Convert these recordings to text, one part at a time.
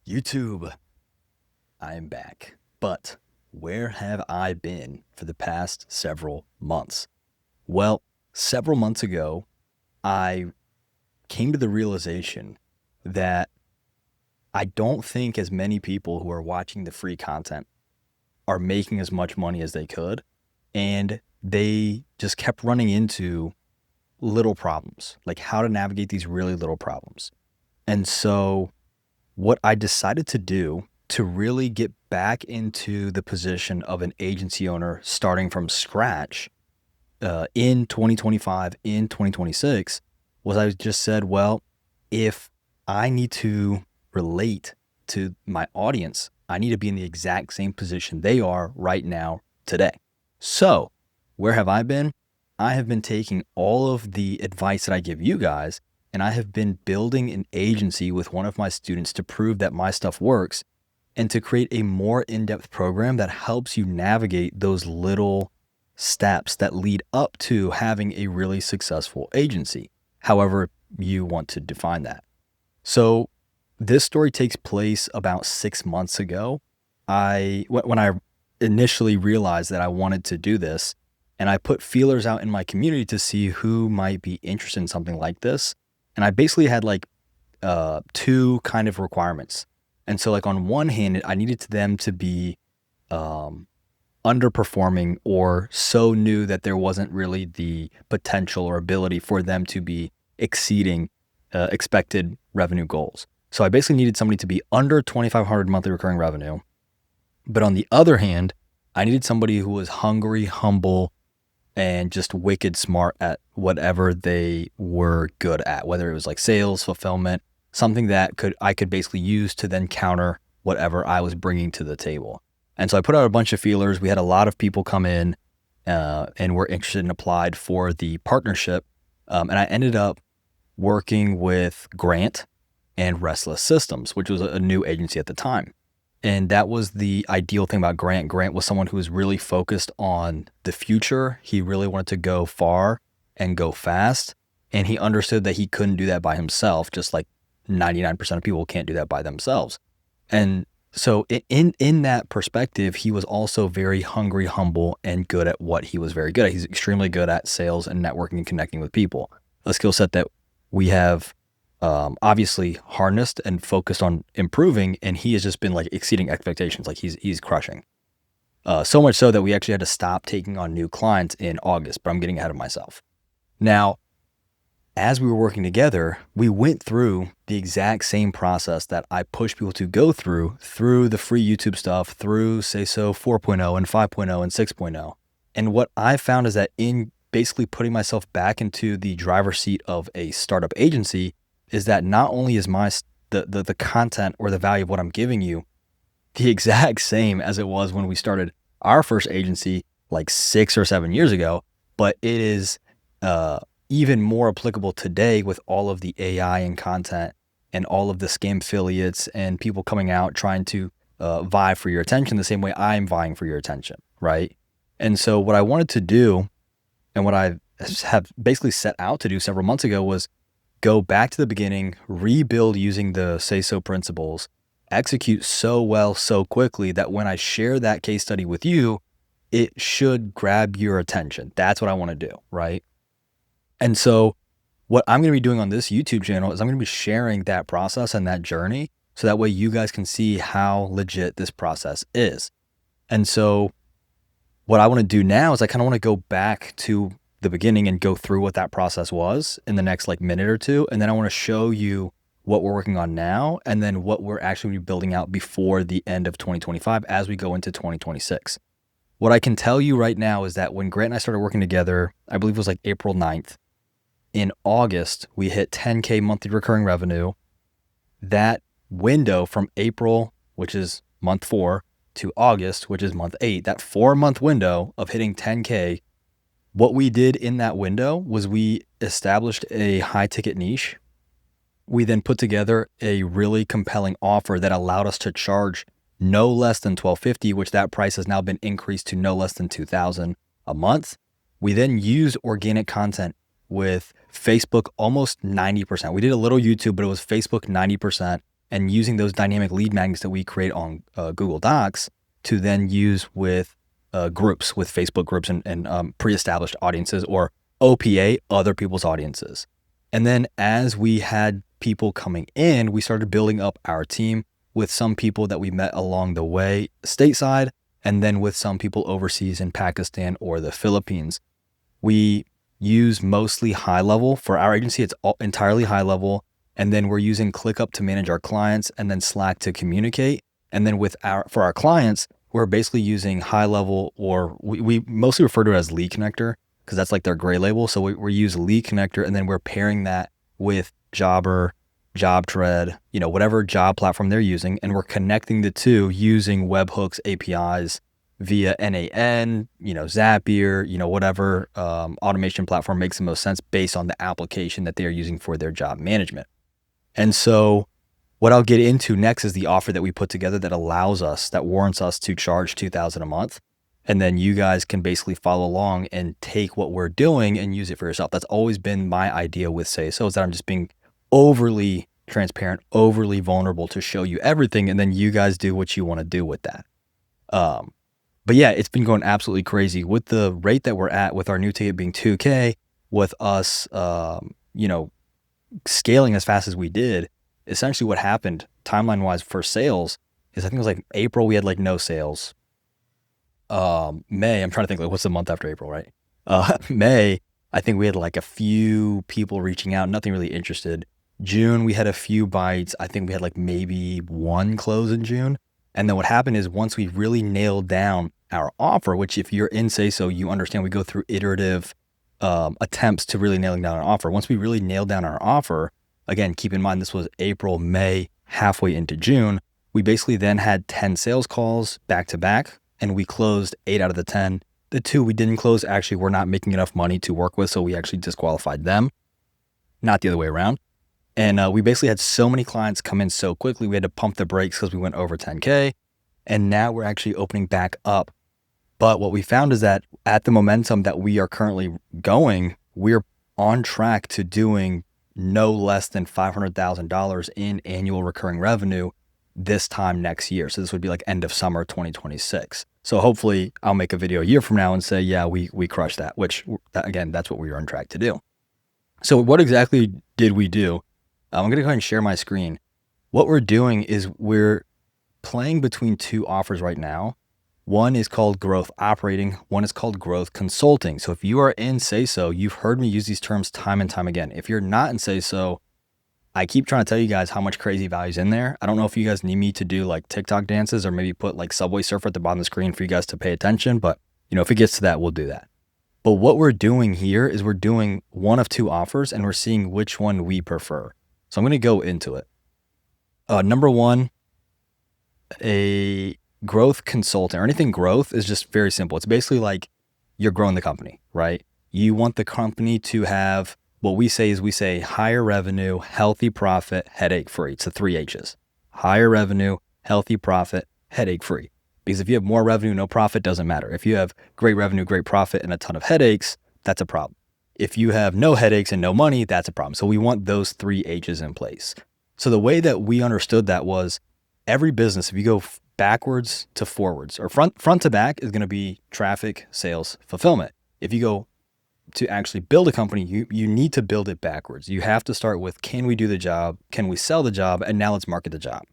YouTube, I am back. But where have I been for the past several months? Well, several months ago, I came to the realization that I don't think as many people who are watching the free content are making as much money as they could. And they just kept running into little problems, like how to navigate these really little problems. And so what I decided to do to really get back into the position of an agency owner starting from scratch in 2025, in 2026, was I just said, well, if I need to relate to my audience, I need to be in the exact same position they are right now today. So where have I been? I have been taking all of the advice that I give you guys, and I have been building an agency with one of my students to prove that my stuff works and to create a more in-depth program that helps you navigate those little steps that lead up to having a really successful agency, however you want to define that. So this story takes place about 6 months ago. When I initially realized that I wanted to do this, and I put feelers out in my community to see who might be interested in something like this. And I basically had two kind of requirements. And so on one hand, I needed them to be underperforming or so new that there wasn't really the potential or ability for them to be exceeding expected revenue goals. So I basically needed somebody to be under 2,500 monthly recurring revenue. But on the other hand, I needed somebody who was hungry, humble, and just wicked smart at whatever they were good at, whether it was sales, fulfillment, something that I could basically use to then counter whatever I was bringing to the table. And so I put out a bunch of feelers. We had a lot of people come in and were interested and applied for the partnership. And I ended up working with Grant and Restless Systems, which was a new agency at the time. And that was the ideal thing about Grant. Grant was someone who was really focused on the future. He really wanted to go far and go fast. And he understood that he couldn't do that by himself, just like 99% of people can't do that by themselves. And so in that perspective, he was also very hungry, humble, and good at what he was very good at. He's extremely good at sales and networking and connecting with people, a skill set that we have obviously harnessed and focused on improving, and he has just been exceeding expectations. He's crushing. So much so that we actually had to stop taking on new clients in August, but I'm getting ahead of myself. Now, as we were working together, we went through the exact same process that I push people to go through the free YouTube stuff, through SASO 4.0 and 5.0 and 6.0. And what I found is that in basically putting myself back into the driver's seat of a startup agency, is that not only is the content or the value of what I'm giving you the exact same as it was when we started our first agency 6 or 7 years ago, but it is even more applicable today with all of the AI and content and all of the scam affiliates and people coming out trying to vie for your attention the same way I'm vying for your attention, right? And so what I wanted to do, and what I have basically set out to do several months ago, was go back to the beginning, rebuild using the SASO principles, execute so well, so quickly that when I share that case study with you, it should grab your attention. That's what I want to do, right? And so what I'm going to be doing on this YouTube channel is I'm going to be sharing that process and that journey so that way you guys can see how legit this process is. And so what I want to do now is I kind of want to go back to the beginning and go through what that process was in the next minute or two. And then I want to show you what we're working on now and then what we're actually building out before the end of 2025 as we go into 2026. What I can tell you right now is that when Grant and I started working together, I believe it was April 9th. In August, we hit 10K monthly recurring revenue. That window from April, which is month 4, to August, which is month 8, that 4-month window of hitting 10K, what we did in that window was we established a high ticket niche. We then put together a really compelling offer that allowed us to charge no less than $1,250, which that price has now been increased to no less than $2,000 a month. We then used organic content with Facebook almost 90%. We did a little YouTube, but it was Facebook 90%, and using those dynamic lead magnets that we create on Google Docs to then use with groups, with Facebook groups and pre-established audiences, or OPA, other people's audiences. And then as we had people coming in, we started building up our team with some people that we met along the way stateside, and then with some people overseas in Pakistan or the Philippines. We use mostly high level. For our agency, it's entirely high level. And then we're using ClickUp to manage our clients, and then Slack to communicate. And then for our clients, we're basically using high level, or we mostly refer to it as Lead Connector, because that's like their gray label. So we use Lead Connector, and then we're pairing that with Jobber, JobTread, whatever job platform they're using. And we're connecting the two using webhooks, APIs via NAN, Zapier, whatever automation platform makes the most sense based on the application that they're using for their job management. And so what I'll get into next is the offer that we put together that warrants us to charge $2,000 a month. And then you guys can basically follow along and take what we're doing and use it for yourself. That's always been my idea with SASO, is that I'm just being overly transparent, overly vulnerable to show you everything. And then you guys do what you want to do with that. But yeah, it's been going absolutely crazy with the rate that we're at, with our new ticket being 2K, with us, scaling as fast as we did. Essentially what happened timeline wise for sales is, I think it was like April, we had like no sales. May, I'm trying to think, like, what's the month after April, right? May, I think we had like a few people reaching out, nothing really interested. June, we had a few bites. I think we had like maybe one close in June. And then what happened is, once we really nailed down our offer, which if you're in SASO, you understand we go through iterative attempts to really nailing down our offer. Once we really nailed down our offer, again, keep in mind, this was April, May, halfway into June. We basically then had 10 sales calls back to back, and we closed 8 out of the 10. The 2 we didn't close actually were not making enough money to work with, so we actually disqualified them, not the other way around. And we basically had so many clients come in so quickly, we had to pump the brakes because we went over 10K. And now we're actually opening back up. But what we found is that at the momentum that we are currently going, we're on track to doing no less than $500,000 in annual recurring revenue this time next year. So this would be like end of summer 2026. So hopefully I'll make a video a year from now and say, yeah, we crushed that, which again, that's what we were on track to do. So what exactly did we do? I'm going to go ahead and share my screen. What we're doing is we're playing between 2 offers right now. One is called growth operating. One is called growth consulting. So if you are in SASO, you've heard me use these terms time and time again. If you're not in SASO, I keep trying to tell you guys how much crazy value is in there. I don't know if you guys need me to do like TikTok dances, or maybe put like Subway Surfer at the bottom of the screen for you guys to pay attention. But if it gets to that, we'll do that. But what we're doing here is we're doing one of 2 offers, and we're seeing which one we prefer. So I'm going to go into it. Number 1, a growth consultant, or anything growth, is just very simple. It's basically like you're growing the company, right? You want the company to have what we say higher revenue, healthy profit, headache free. It's the 3 H's. Higher revenue, healthy profit, headache free. Because if you have more revenue, no profit, doesn't matter. If you have great revenue, great profit, and a ton of headaches, that's a problem. If you have no headaches and no money, that's a problem. So we want those 3 H's in place. So the way that we understood that was, every business, if you go backwards to forwards, or front to back, is going to be traffic, sales, fulfillment. If you go to actually build a company, you need to build it backwards. You have to start with, can we do the job? Can we sell the job? And now let's market the job.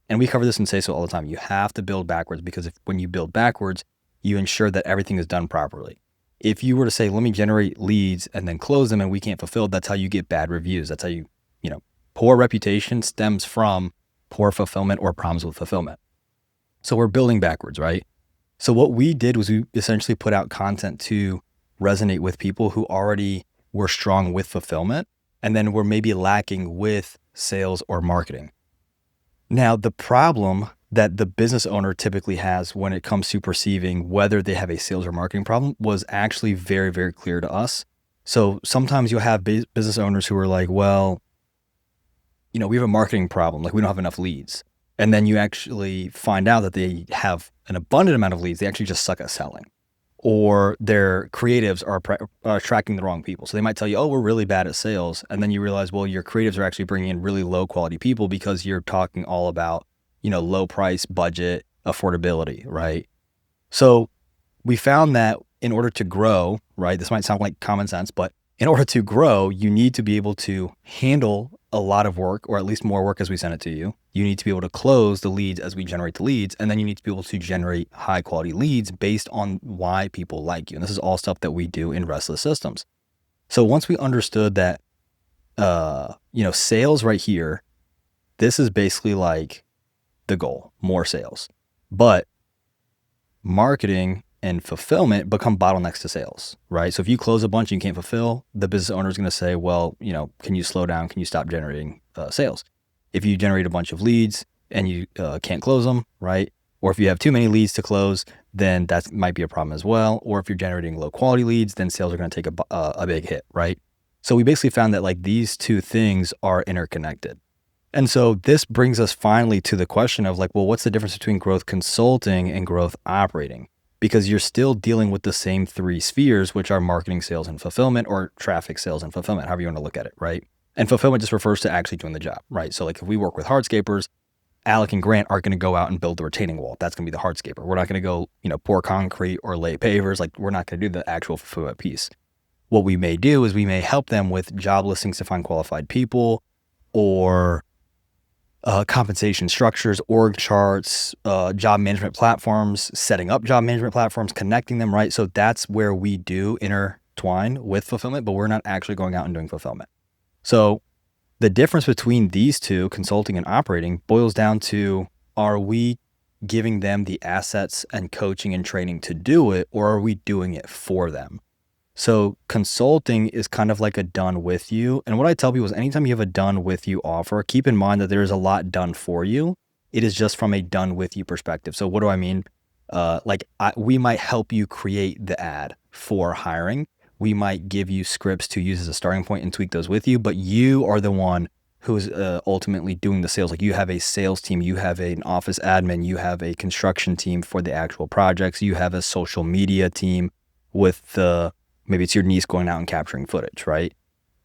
And we cover this in SASO all the time. You have to build backwards, because when you build backwards, you ensure that everything is done properly. If you were to say, let me generate leads and then close them and we can't fulfill, that's how you get bad reviews. That's how poor reputation stems from poor fulfillment or problems with fulfillment. So we're building backwards, right? So what we did was we essentially put out content to resonate with people who already were strong with fulfillment, and then were maybe lacking with sales or marketing. Now, the problem that the business owner typically has when it comes to perceiving whether they have a sales or marketing problem was actually very, very clear to us. So sometimes you'll have business owners who are like, well, we have a marketing problem, like we don't have enough leads. And then you actually find out that they have an abundant amount of leads. They actually just suck at selling. or their creatives are attracting the wrong people. So they might tell you, oh, we're really bad at sales. And then you realize, well, your creatives are actually bringing in really low quality people because you're talking all about, low price, budget, affordability, right? So we found that in order to grow, right, this might sound like common sense, but in order to grow, you need to be able to handle a lot of work, or at least more work as we send it to you. You need to be able to close the leads as we generate the leads. And then you need to be able to generate high quality leads based on why people like you. And this is all stuff that we do in Restless Systems. So once we understood that, sales right here, this is basically like the goal, more sales. But marketing and fulfillment become bottlenecks to sales, right? So if you close a bunch and you can't fulfill, the business owner is going to say, well, can you slow down? Can you stop generating sales? If you generate a bunch of leads and you can't close them, right? Or if you have too many leads to close, then that might be a problem as well. Or if you're generating low quality leads, then sales are going to take a big hit, right? So we basically found that like these two things are interconnected. And so this brings us finally to the question of like, well, what's the difference between growth consulting and growth operating? Because you're still dealing with the same three spheres, which are marketing, sales, and fulfillment, or traffic, sales, and fulfillment, however you want to look at it, right? And fulfillment just refers to actually doing the job, right? So like if we work with hardscapers, Alec and Grant aren't going to go out and build the retaining wall. That's going to be the hardscaper. We're not going to go, pour concrete or lay pavers. Like we're not going to do the actual fulfillment piece. What we may do is we may help them with job listings to find qualified people, or compensation structures, org charts, job management platforms, setting up job management platforms, connecting them, right? So that's where we do intertwine with fulfillment, but we're not actually going out and doing fulfillment. So the difference between these two, consulting and operating, boils down to, are we giving them the assets and coaching and training to do it, or are we doing it for them? So consulting is kind of like a done with you. And what I tell people is anytime you have a done with you offer, keep in mind that there is a lot done for you. It is just from a done with you perspective. So what do I mean? We might help you create the ad for hiring. We might give you scripts to use as a starting point and tweak those with you, but you are the one who is ultimately doing the sales. Like you have a sales team, you have an office admin, you have a construction team for the actual projects, you have a social media team with maybe it's your niece going out and capturing footage, right?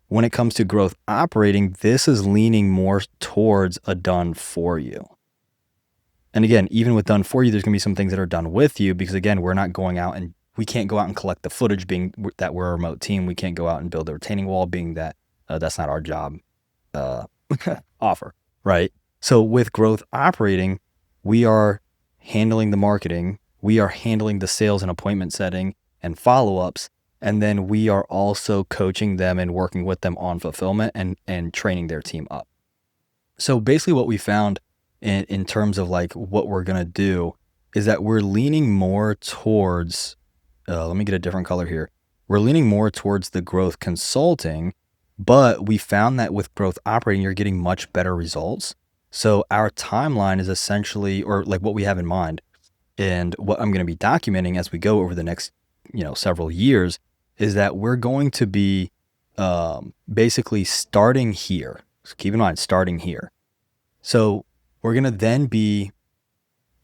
When it comes to growth operating, this is leaning more towards a done for you. And again, even with done for you, there's going to be some things that are done with you because again, we're not going out and we can't go out and collect the footage being that we're a remote team. We can't go out and build a retaining wall being that that's not our job offer, right? So with growth operating, we are handling the marketing, we are handling the sales and appointment setting and follow-ups. And then we are also coaching them and working with them on fulfillment and training their team up. So basically what we found in terms of like what we're going to do is that we're leaning more towards, let me get a different color here. We're leaning more towards the growth consulting, but we found that with growth operating, you're getting much better results. So our timeline is essentially, or like what we have in mind and what I'm going to be documenting as we go over the next, several years, is that we're going to be basically starting here. So keep in mind, starting here. So we're going to then be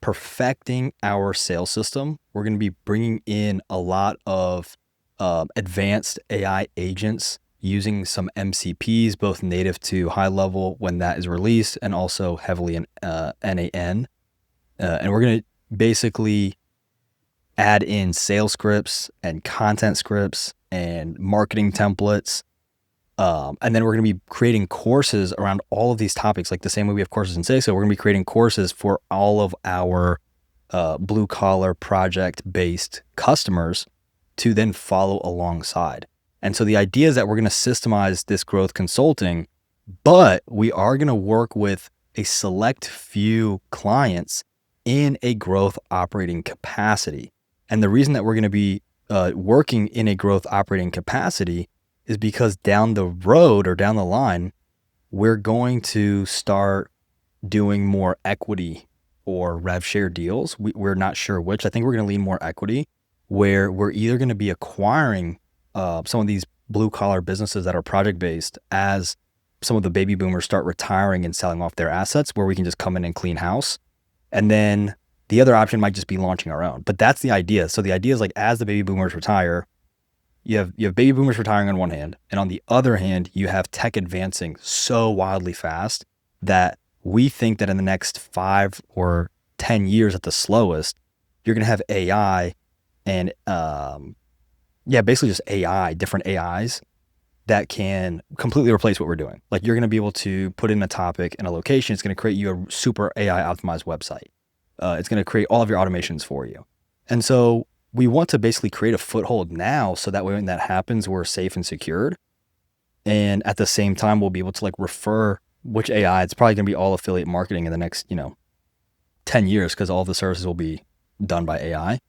perfecting our sales system. We're going to be bringing in a lot of advanced AI agents using some MCPs, both native to high level when that is released and also heavily in NAN. And we're going to basically add in sales scripts and content scripts and marketing templates. And then we're going to be creating courses around all of these topics, like the same way we have courses in SASO. We're going to be creating courses for all of our blue collar project based customers to then follow alongside. And so the idea is that we're going to systemize this growth consulting, but we are going to work with a select few clients in a growth operating capacity. And the reason that we're going to be working in a growth operating capacity is because down the road or down the line, we're going to start doing more equity or rev share deals. We're not sure which. I think we're going to lean more equity, where we're either going to be acquiring some of these blue collar businesses that are project based as some of the baby boomers start retiring and selling off their assets, where we can just come in and clean house. And then The other option might just be launching our own, but that's the idea. So the idea is like, as the baby boomers retire, you have baby boomers retiring on one hand, and on the other hand, you have tech advancing so wildly fast that we think that in the next 5 or 10 years at the slowest, you're going to have AI and basically just AI, different AIs that can completely replace what we're doing. Like, you're going to be able to put in a topic and a location. It's going to create you a super AI optimized website. It's going to create all of your automations for you. And so we want to basically create a foothold now, so that way when that happens, we're safe and secured. And at the same time, we'll be able to like refer which AI. It's probably going to be all affiliate marketing in the next, 10 years, because all the services will be done by AI.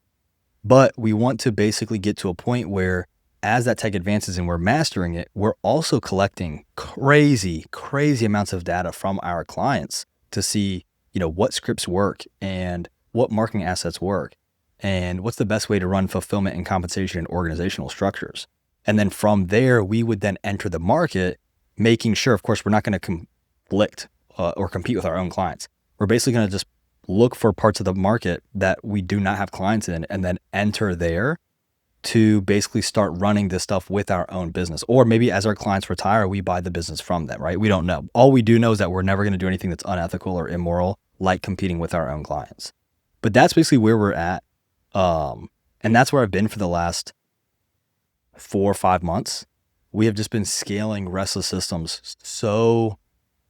But we want to basically get to a point where, as that tech advances and we're mastering it, we're also collecting crazy amounts of data from our clients to see, what scripts work and what marketing assets work and what's the best way to run fulfillment and compensation and organizational structures. And then from there, we would then enter the market, making sure, of course, we're not going to conflict or compete with our own clients. We're basically going to just look for parts of the market that we do not have clients in, and then enter there to basically start running this stuff with our own business. Or maybe as our clients retire, we buy the business from them, right? We don't know. All we do know is that we're never going to do anything that's unethical or immoral, like competing with our own clients. But that's basically where we're at. And that's where I've been for the last 4 or 5 months. We have just been scaling Restless Systems so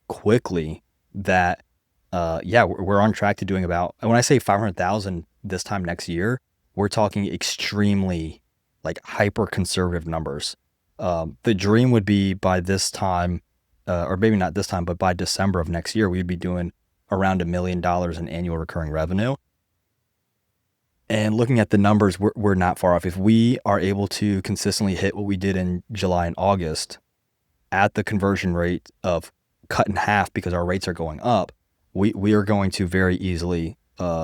quickly that, we're on track to doing about, when I say 500,000 this time next year, we're talking extremely like hyper conservative numbers. The dream would be by this time, or maybe not this time, but by December of next year, we'd be doing around $1 million in annual recurring revenue. And looking at the numbers, we're not far off. If we are able to consistently hit what we did in July and August at the conversion rate of cut in half because our rates are going up, we are going to very easily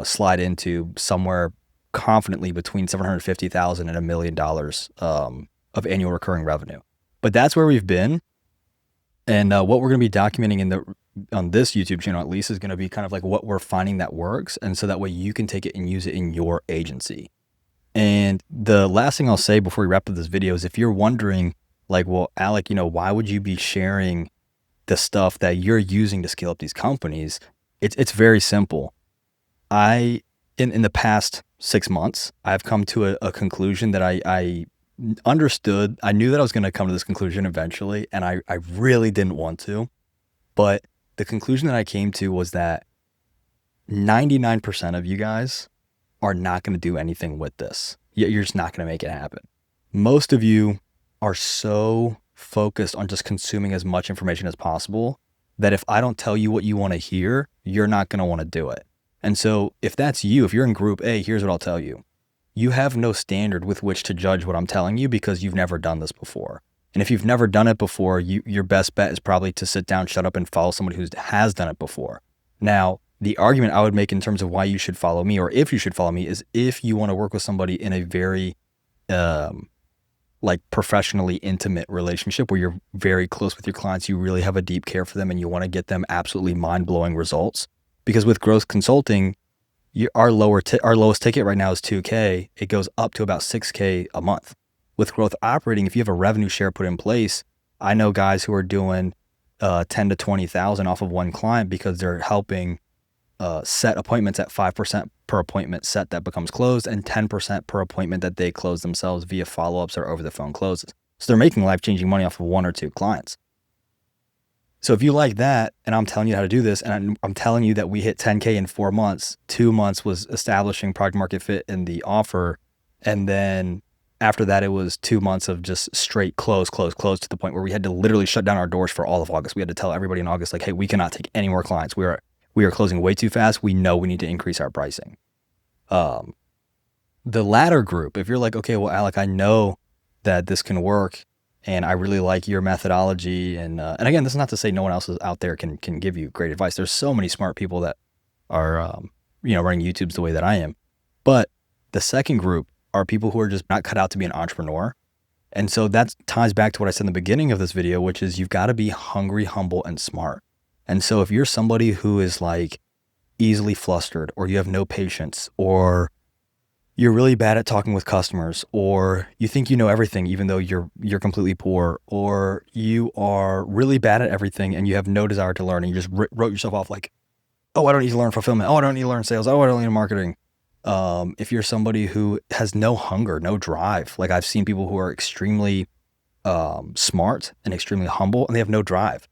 slide into somewhere confidently between $750,000 and $1 million of annual recurring revenue. But that's where we've been. And what we're going to be documenting on this YouTube channel, at least, is going to be kind of like what we're finding that works. And so that way you can take it and use it in your agency. And the last thing I'll say before we wrap up this video is, if you're wondering like, well, Alec, why would you be sharing the stuff that you're using to scale up these companies? It's very simple. In the past 6 months, I've come to a conclusion that I understood. I knew that I was going to come to this conclusion eventually, and I really didn't want to. But the conclusion that I came to was that 99% of you guys are not going to do anything with this. You're just not going to make it happen. Most of you are so focused on just consuming as much information as possible that if I don't tell you what you want to hear, you're not going to want to do it. And so if that's you, if you're in group A, here's what I'll tell you. You have no standard with which to judge what I'm telling you, because you've never done this before. And if you've never done it before, your best bet is probably to sit down, shut up, and follow somebody who has done it before. Now, the argument I would make in terms of why you should follow me, or if you should follow me, is if you want to work with somebody in a very professionally intimate relationship where you're very close with your clients, you really have a deep care for them, and you want to get them absolutely mind-blowing results. Because with growth consulting, our lowest ticket right now is $2K. It goes up to about $6K a month. With growth operating, if you have a revenue share put in place, I know guys who are doing 10 to 20,000 off of one client because they're helping set appointments at 5% per appointment set that becomes closed, and 10% per appointment that they close themselves via follow-ups or over the phone closes. So they're making life-changing money off of 1 or 2 clients. So if you like that, and I'm telling you how to do this, and I'm telling you that we hit 10K in 4 months, 2 months was establishing product market fit in the offer, and then after that, it was 2 months of just straight close to the point where we had to literally shut down our doors for all of August. We had to tell everybody in August, like, hey, we cannot take any more clients. We are closing way too fast. We know we need to increase our pricing. The latter group, if you're like, okay, well, Alec, I know that this can work, and I really like your methodology. And again, this is not to say no one else out there can give you great advice. There's so many smart people that are, running YouTubes the way that I am. But the second group are people who are just not cut out to be an entrepreneur. And so that ties back to what I said in the beginning of this video, which is you've got to be hungry, humble, and smart. And so if you're somebody who is like, easily flustered, or you have no patience, or you're really bad at talking with customers, or you think you know everything even though you're completely poor, or you are really bad at everything and you have no desire to learn and you just wrote yourself off like, oh, I don't need to learn fulfillment. Oh, I don't need to learn sales. Oh, I don't need marketing. If you're somebody who has no hunger, no drive, like I've seen people who are extremely smart and extremely humble and they have no drive.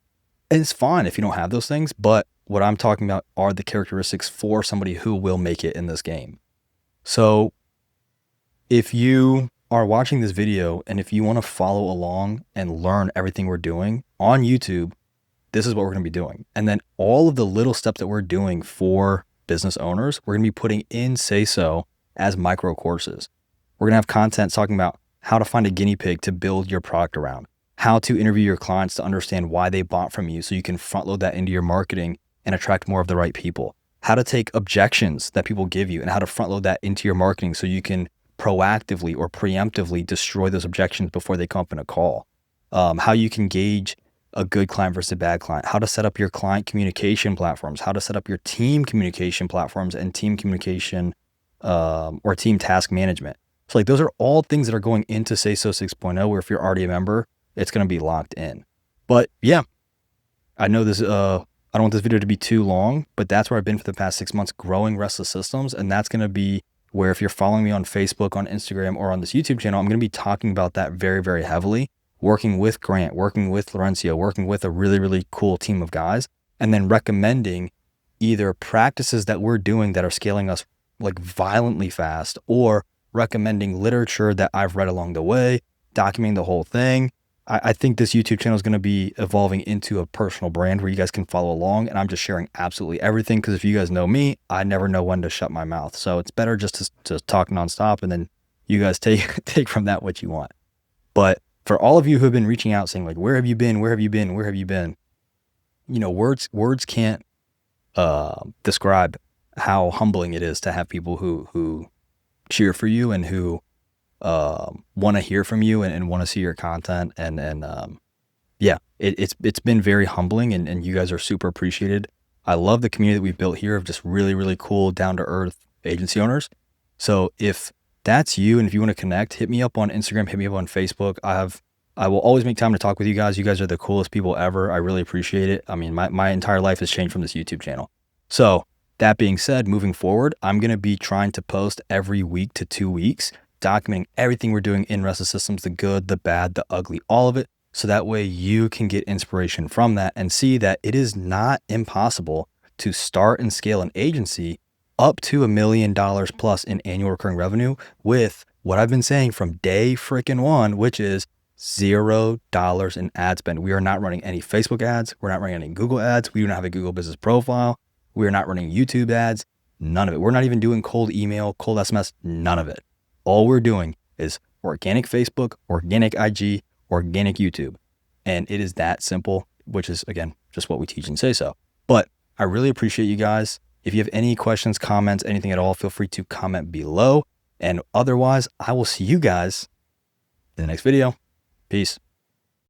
And it's fine if you don't have those things, but what I'm talking about are the characteristics for somebody who will make it in this game. So if you are watching this video and if you want to follow along and learn everything we're doing on YouTube, this is what we're going to be doing. And then all of the little steps that we're doing for business owners, we're going to be putting in SASO as micro courses. We're going to have content talking about how to find a guinea pig to build your product around, how to interview your clients to understand why they bought from you so you can front load that into your marketing and attract more of the right people, how to take objections that people give you and how to front load that into your marketing so you can proactively or preemptively destroy those objections before they come up in a call, how you can gauge a good client versus a bad client, how to set up your client communication platforms, how to set up your team communication platforms and team communication or team task management. So like those are all things that are going into SASO 6.0 where if you're already a member, it's going to be locked in. But yeah, I know this, I don't want this video to be too long, but that's where I've been for the past 6 months growing Restless Systems. And that's going to be where if you're following me on Facebook, on Instagram, or on this YouTube channel, I'm going to be talking about that very, very heavily, working with Grant, working with Laurencio, working with a really, really cool team of guys, and then recommending either practices that we're doing that are scaling us like violently fast, or recommending literature that I've read along the way, documenting the whole thing. I think this YouTube channel is going to be evolving into a personal brand where you guys can follow along, and I'm just sharing absolutely everything because if you guys know me, I never know when to shut my mouth. So it's better just to talk nonstop, and then you guys take from that what you want. But for all of you who have been reaching out saying like, where have you been? Where have you been? Where have you been? You know, words can't describe how humbling it is to have people who cheer for you and who want to hear from you and want to see your content. And yeah, it's been very humbling and you guys are super appreciated. I love the community that we've built here of just really, really cool, down to earth agency owners. So if that's you and if you want to connect, hit me up on Instagram, hit me up on Facebook. I will always make time to talk with you guys. You guys are the coolest people ever. I really appreciate it. I mean, my entire life has changed from this YouTube channel. So that being said, moving forward, I'm going to be trying to post every week to 2 weeks, documenting everything we're doing in Restless Systems, the good, the bad, the ugly, all of it. So that way you can get inspiration from that and see that it is not impossible to start and scale an agency up to $1 million plus in annual recurring revenue with what I've been saying from day freaking one, which is $0 in ad spend. We are not running any Facebook ads. We're not running any Google ads. We do not have a Google business profile. We are not running YouTube ads. None of it. We're not even doing cold email, cold SMS, none of it. All we're doing is organic Facebook, organic IG, organic YouTube. And it is that simple, which is, again, just what we teach in SASO. But I really appreciate you guys. If you have any questions, comments, anything at all, feel free to comment below. And otherwise, I will see you guys in the next video. Peace.